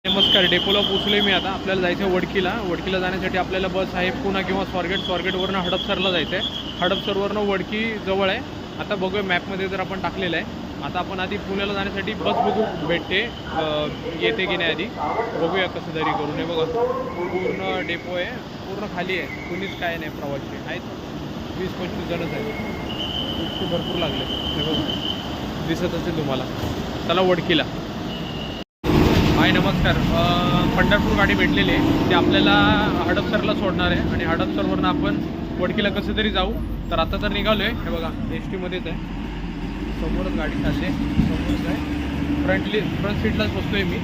नमस्कार. डेपोला पोचलोय मी आता. आपल्याला जायचं आहे वडकीला जाण्यासाठी आपल्याला बस आहे पुणा किंवा स्वारगेटवरनं हडपसरला जायचं आहे. हडपसरवरनं वडकी जवळ आहे. आता बघूया मॅपमध्ये जर आपण टाकलेलं आहे. आता आपण आधी पुण्याला जाण्यासाठी बस बघू भेटते येते की नाही आधी बघूया कसं तरी करून. हे बघा पूर्ण डेपो आहे, पूर्ण खाली आहे, कुणीच काय नाही, प्रवासी आहेत 20-25 जणच आहेत. भरपूर लागले हे बघा, दिसत असेल तुम्हाला. चला वडकीला. हाय नमस्कार. पंढरपूर गाडी भेटलेली आहे, ते आपल्याला हडपसरला सोडणार आहे आणि हडपसरवरून आपण वडकीला कसं तरी जाऊ. तर आता तर निघालो आहे. हे बघा STमध्येच आहे, समोरच गाडी चालली आहे, समोरच आहे, फ्रंट सीटलाच बसतो आहे मी.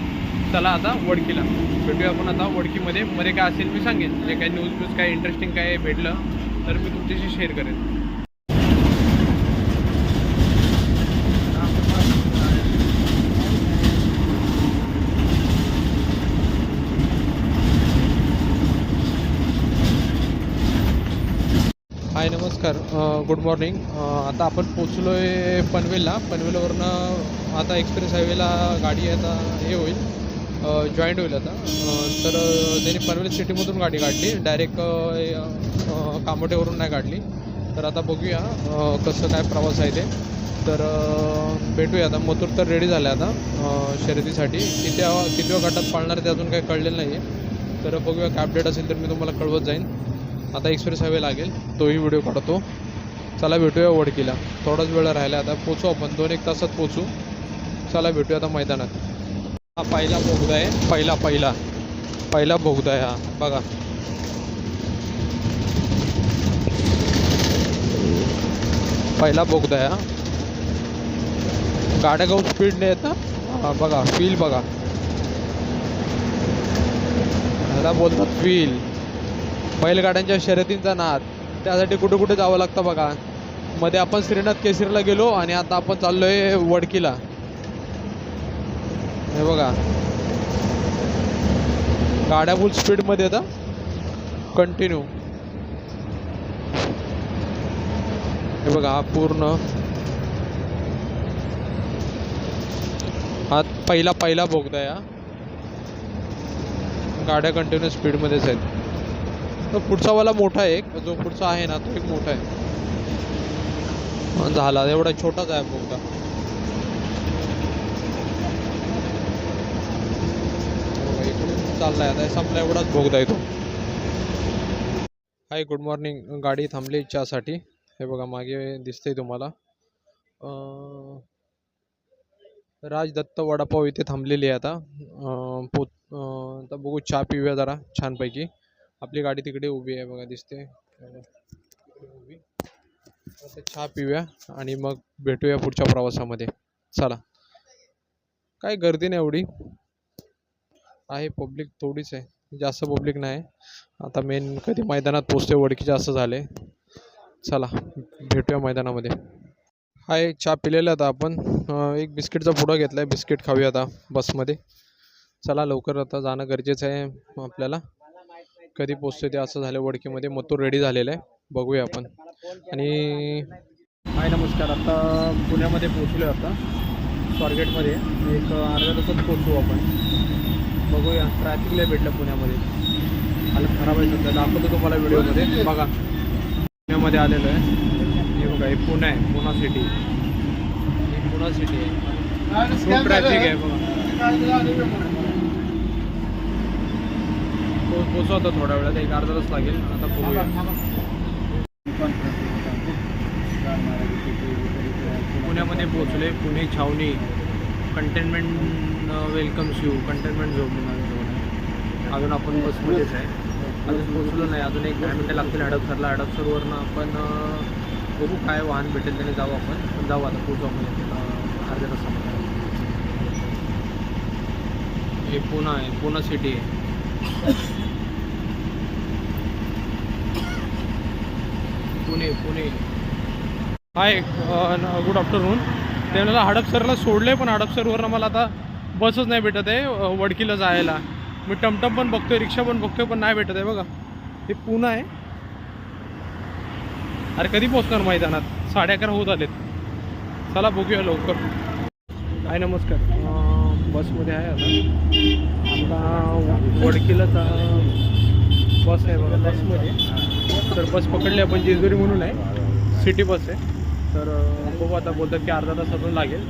चला आता वडकीला भेटूया आपण. आता वडकीमध्ये काय असेल मी सांगेन, जे काही न्यूज काय इंटरेस्टिंग काय भेटलं तर मी तुमच्याशी शेअर करेन. हाय नमस्कार. Good morning. आता आपण पोचलो आहे पनवेलवरनं आता एक्सप्रेस हायवेला गाडी आता हे होईल, जॉईंट होईल आता. तर त्यांनी पनवेल सिटीमधून गाडी काढली, डायरेक्ट कामोठेवरून नाही काढली. तर आता बघूया कसं काय प्रवास आहे ते. तर भेटूया आता. मथुर तर रेडी झालं आहे आता शर्यतीसाठी. किती गटात पाळणार ते अजून काही कळलेलं नाही आहे. तर बघूया काय अपडेट असेल तर मी तुम्हाला कळवत जाईन. आता एक्सप्रेस हायवे लागेल, तोही व्हिडिओ काढतो. चला भेटूया वडकीला. थोडाच वेळ राहिला, आता पोचू आपण 2-1 तासात पोचू. चला भेटूया आता मैदानात. हा पहिला बोगदा आहे, पहिला बोगदा आहे हा बघा. पहिला बोगदा आहे हा. गाड्या गाऊ स्पीडने येत ना बघा, फील बघा, ह्याला बोलतात फील. बैलगाड्यांच्या शर्यतींचा नाद, त्यासाठी कुठे कुठे जावं लागतं बघा. मध्ये आपण श्रीनाथ केसरीला गेलो आणि आता आपण चाललोय वडकीला. हे बघा गाड्या फुल स्पीडमध्ये येतात कंटिन्यू. हे बघा हा पूर्ण हा पहिला बोगदा आहे. गाड्या कंटिन्यू स्पीडमध्येच आहेत. तो पुढचा वाला मोठा आहे, जो पुढचा आहे ना तो एक मोठा आहे झाला, एवढा छोटाच आहे बोगदा. इकडून चाललाय आता, संपला एवढाच बोगदा आहे तो. Hi good morning. गाडी थांबली चहासाठी. हे बघा मागे दिसतंय तुम्हाला राजदत्त वडापाव इथे थांबलेली आहे आता. आता बघू, चहा पिऊया जरा छानपैकी. आपली गाडी तिकडे उभी आहे बघा, दिसते उभी. आता चहा पिऊया आणि मग भेटूया पुढच्या प्रवासामध्ये. चला. काय गर्दी नाही एवढी आहे, पब्लिक थोडीच आहे, जास्त पब्लिक नाही. आता मेन कधी मैदानात पोचते वडकीचे असं झाले. चला भेटूया मैदानामध्ये. हाय चहा पिलेला आता आपण. एक बिस्किटचा पुडा घेतला आहे, बिस्किट खाऊया आता बसमध्ये. चला लवकर आता जाणं गरजेचं आहे आपल्याला. कधी पोचतो ते असं झालं वडकीमध्ये. मथुर रेडी झालेलं आहे, बघूया आपण. आणि हाय नमस्कार. आता पुण्यामध्ये पोचलो आहे. आता स्वारगेटमध्ये एक अर्ध्या तासात पोचू आपण. बघूया. ट्रॅफिकला भेटलं पुण्यामध्ये, हालत खराब आहे सध्या. दाखवतो तुम्हाला व्हिडिओमध्ये. बघा पुण्यामध्ये आलेलो आहे. हे बघा, हे पुणे आहे, पुणा सिटी. ही पुणा सिटी आहे, खूप ट्रॅफिक आहे बघा. पोचवतो थोड्या वेळात, एक अर्धा तास लागेल. आता बघूया. पुण्यामध्ये पोचले. पुणे छावणी containment welcomes you, containment zone. अजून आपण बसमध्येच आहे, अजून पोचलो नाही. अजून 1-10 मिनटं लागतील हडपसरला. हडपसरवरनं आपण बघू काय वाहन भेटेल त्याने जाऊ आपण. जाऊ आता, पोचू आपण अर्ध्या तासामध्ये. हे पुणा आहे, पुणा सिटी आहे. पुणे. Hi good afternoon. त्याला हडपसरला सोडले, पण हडपसरवरनं मला आता बसच नाही भेटत आहे वडकीला जायला. मी टमटम पण बघतोय, रिक्षा पण बघतोय, पण नाही भेटत आहे बघा. हे पुणे आहे. अरे कधी पोचणार मैदानात? 11:30 होत आलेत. चला बघूया लवकर. हाय नमस्कार. बसमध्ये आहे आता. वडकीला बस आहे बघा, बसमध्ये तर बस पकडली आपण जेजुरी म्हणून आहे, सिटी बस आहे. तर बघू आता, बोलतात की अर्धा तास अजून लागेल.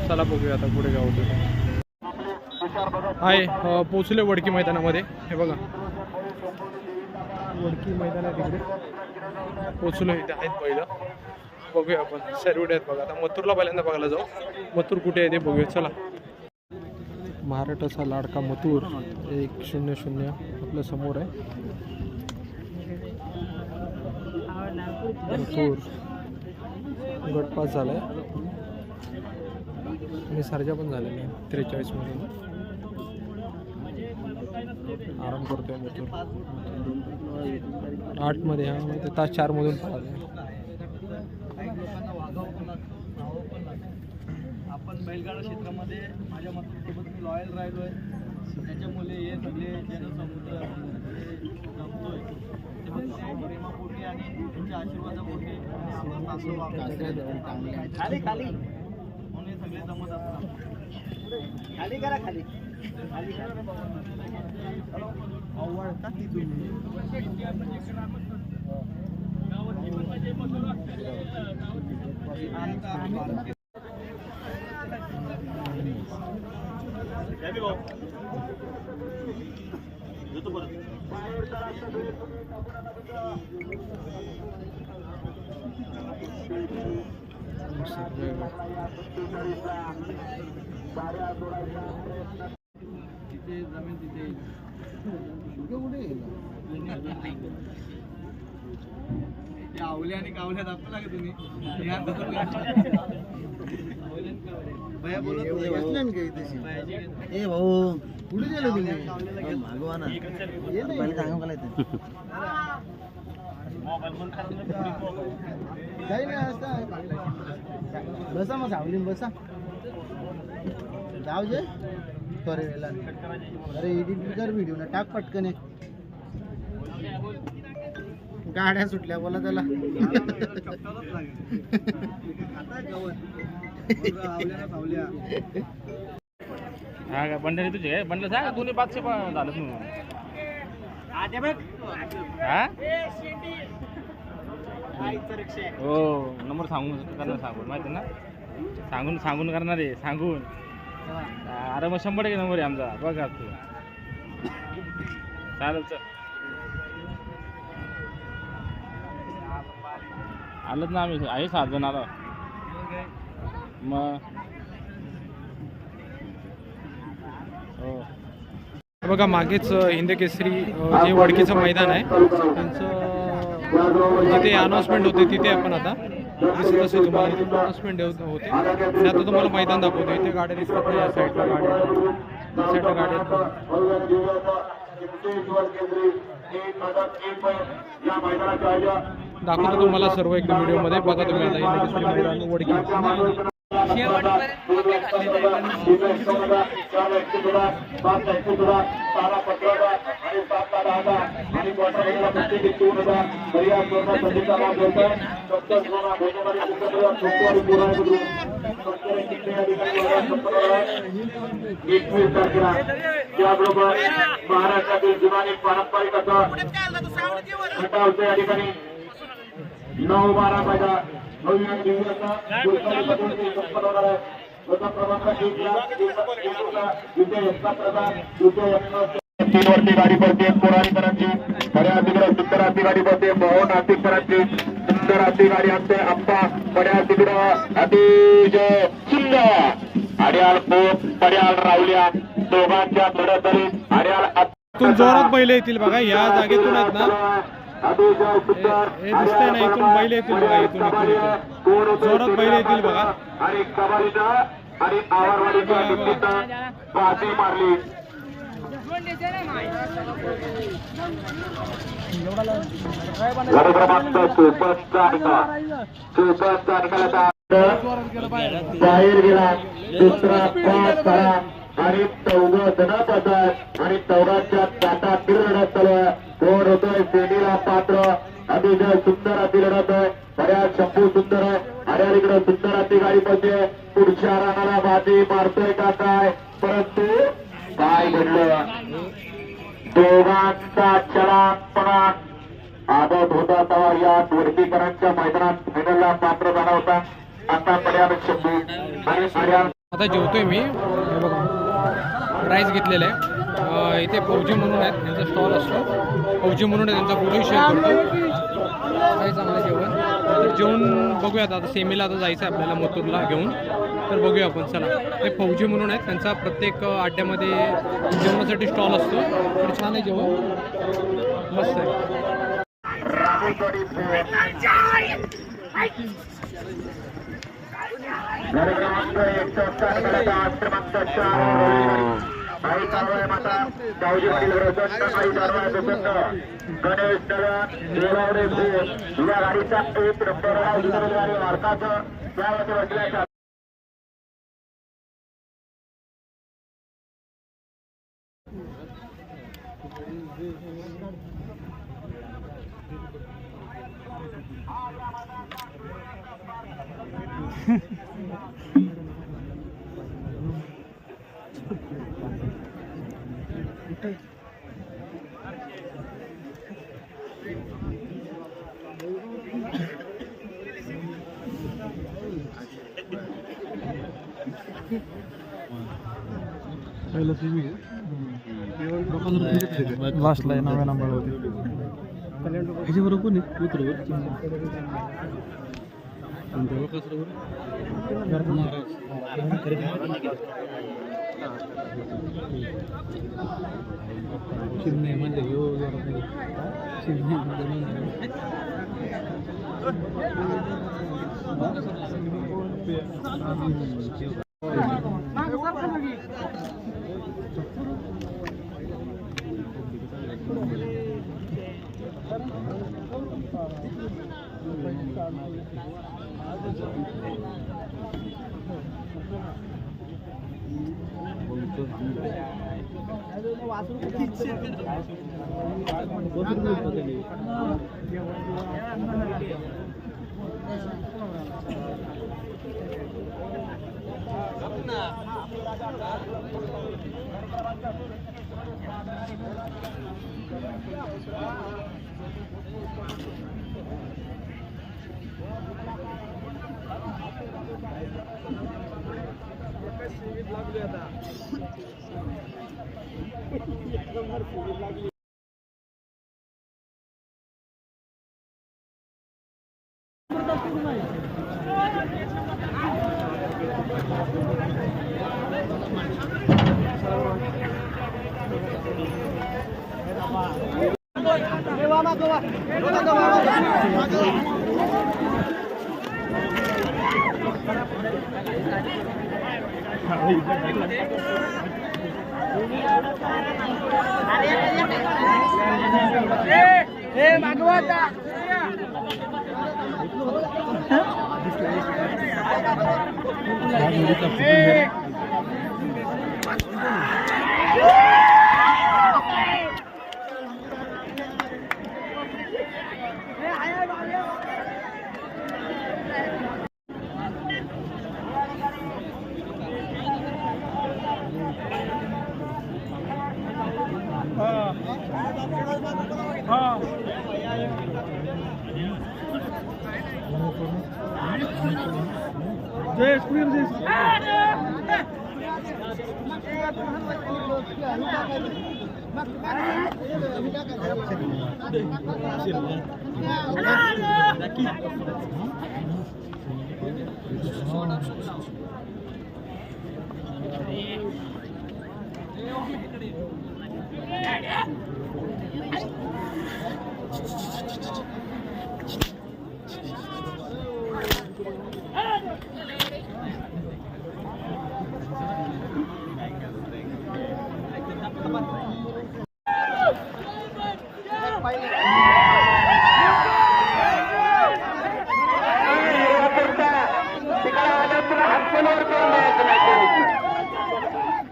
चला बघूया आता पुढे काय होतं. आहे पोचले वडकी मैदानामध्ये. हे बघा वडकी मैदान आहे तिकडे पोचलो. इथे आहेत पहिलं, बघूया आपण. सर्विट आहेत बघा. आता मथुरला पहिल्यांदा बघायला जाऊ. मथुर कुठे आहे ते बघूया. चला. महाराष्ट्राचा लाडका मथुर 1-0 आपल्या समोर आहे. मथुर गटपास झालाय आणि सर्जा पण झालेला आहे 43 मधून. आराम करतोय मथुर. 8 मध्ये हा ते तास 4 मधून पळाला. आपण बैलगाडा क्षेत्रामध्ये माझ्या मतासोबत मी लॉयल राहिलो आहे. त्याच्यामुळे हे सगळे जनसमुद्र जमतोय ते प्रेमापोटी आणि त्यांच्या आशीर्वादापोटी खाली खाली म्हणून हे सगळे जमत असतात. खाली करा, खाली खाली करा. आवडता ती तुम्ही तिथे जमीन तिथे आवल्या आणि कावल्या दाखवला का तुम्ही? ए भाऊ कुठे गेलो तुम्ही? मागवा ना पहिले सांगा मला इथे काही नाही असं बसा मग सावलीन बसा जाऊ जे करे वेळेला. अरे एडिट कर व्हिडिओ ना टाक पटकन. गाड्या सुटल्या बोला त्याला. हा का बंडल तुझे बंडल सांग दोन्ही बादशे झालं तू. हा हो नंबर सांगून करणार, सांगून माहिती ना, सांगून सांगून करणार आहे, सांगून. अरे मग 100% नंबर आहे आमचा. बघा तू चालेल. चल आलंच ना आम्ही आहे 7 जण आलो मग. हो बघा मागेच हिंदकेसरी जे वडकीचं मैदान आहे त्यांचं जिथे अनाउन्समेंट होते तिथे आपण आता दिसत असेल तुम्हाला. इथे अनाउन्समेंट होते आणि आता तुम्हाला मैदान दाखवतो. इथे गाड्या दिसतात नाही, या साईडला गाड्या, या साईडला गाड्या. दाखवतो तुम्हाला सर्व एकदम व्हिडिओमध्ये. बघा तुम्ही आता हिंदकेसरी मैदान वडकी. त्याबरोबर महाराष्ट्रातील जुनानी पारंपरिक असं खटावचं या ठिकाणी 9-12 मैदान तीन वरती गाडी पडते कोराडीकरांची. बड्या तिकडे सुंदर अशी गाडी पडते मोहन नाशिककरांची. सुंदर अशी गाडी असते आप्पा बड्या तिकडं अतिशय सुंदर. अड्याळ पोप पड्याळ रावल्या दोघांच्या धडधडीत अड्याळ इथून जोरात बैल येतील बघा. या जागेतून आहेत ना, हे दिसतंय ना, इथून बैल येतील बघा. इथून जोरात बैल येतील बघा. आणि कबाडीचा आणि आवारवाडीच्या दुसरीचा बाजी मारली. बाहेर गेला दुसरा पास करा आणि 14 जण पडतात आणि 14च्या ताटात लढत चालू आहे. कोण होतोय सेमीला पात्र. अतिशय सुंदर अति लढत आहे. बऱ्याच शंभू सुंदर आहे. हरियालीकडे सुंदर अति गाडी पडते. पुढच्या रानाला बाजी मारतोय का काय, परंतु काय घडलं. दोघांचा चला पणात आदत होता तेव्हा या वर्गीकरांच्या मैदानात फायनलला पात्र झाला होता. आता पर्याय शंभू आणि पर्याय आता जेवतोय मी, हे बघा राईस घेतलेलं आहे. इथे फौजी म्हणून आहेत, त्यांचा स्टॉल असतो. फौजी म्हणून आहे, त्यांचा व्हिडिओ शेअर करतो. काही चांगलं जेवण तर जेवण बघूयात. आता सेमीला आता जायचं आहे आपल्याला मथुरला घेऊन, तर बघूया आपण. चला, ते फौजी म्हणून आहेत, त्यांचा प्रत्येक अड्ड्यामध्ये जेवणासाठी स्टॉल असतो. तर छान आहे जेवण, मस्त आहे. क्रमांक 107 क्रमांक 4 आई कारवाई माता गावजी आई कारवाई गणेश देवावडे या गाडीचा एक नंबर मार्काचं त्यामध्ये बसल्याच्या लास्टला नव्या नंबरवरती ह्याच्याबरोबर कोण आहे उतरवर शिवने म्हणजे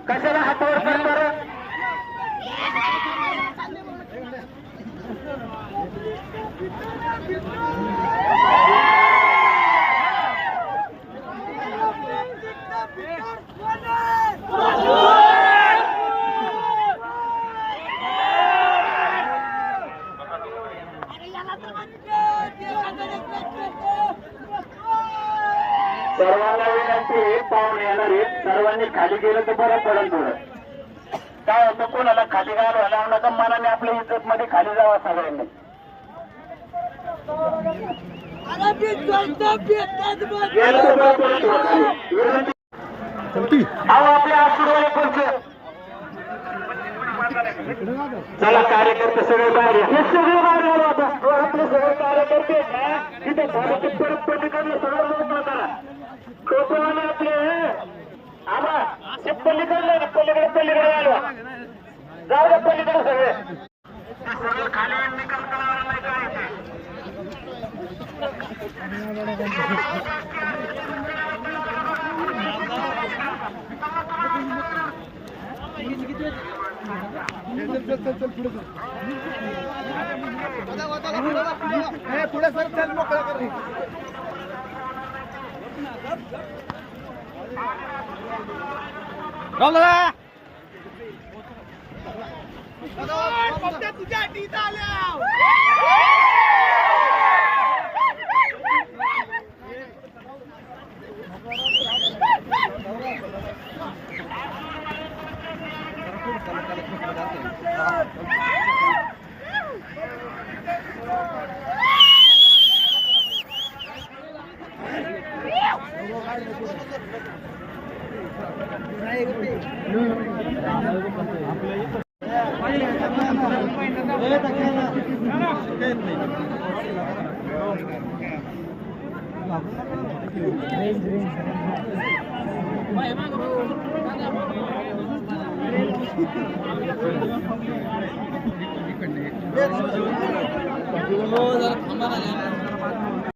कशाला हातवर करतो सर्वांनी खाली गेलं तर बरं पडेल थोडं. काय होतं कोणाला खाली घालवा लावू नका, मनाने आपल्या इज्जत मध्ये खाली जावा सगळ्यांनी. गेलं तर बरं पडेल थोडं खाली. अहो आपल्या आशीर्वादी कोणते चला कार्यकर्ते सगळे बाहेर या. हे सगळे बाहेर आलो आता. आपले सगळे कार्यकर्ते तिथे घराचे परत पलीकडलं सगळं मोकळं करा. टोपवाने आपले आम्हा ते पलीकडलं पलीकडे आलो. जाऊ द्या पलीकडे सगळे. ते सगळं खाली निकाल करावा नाही काय ते. पुढे सर चल मोकळा कर. तुझ्या अटीत आल्या. थांबा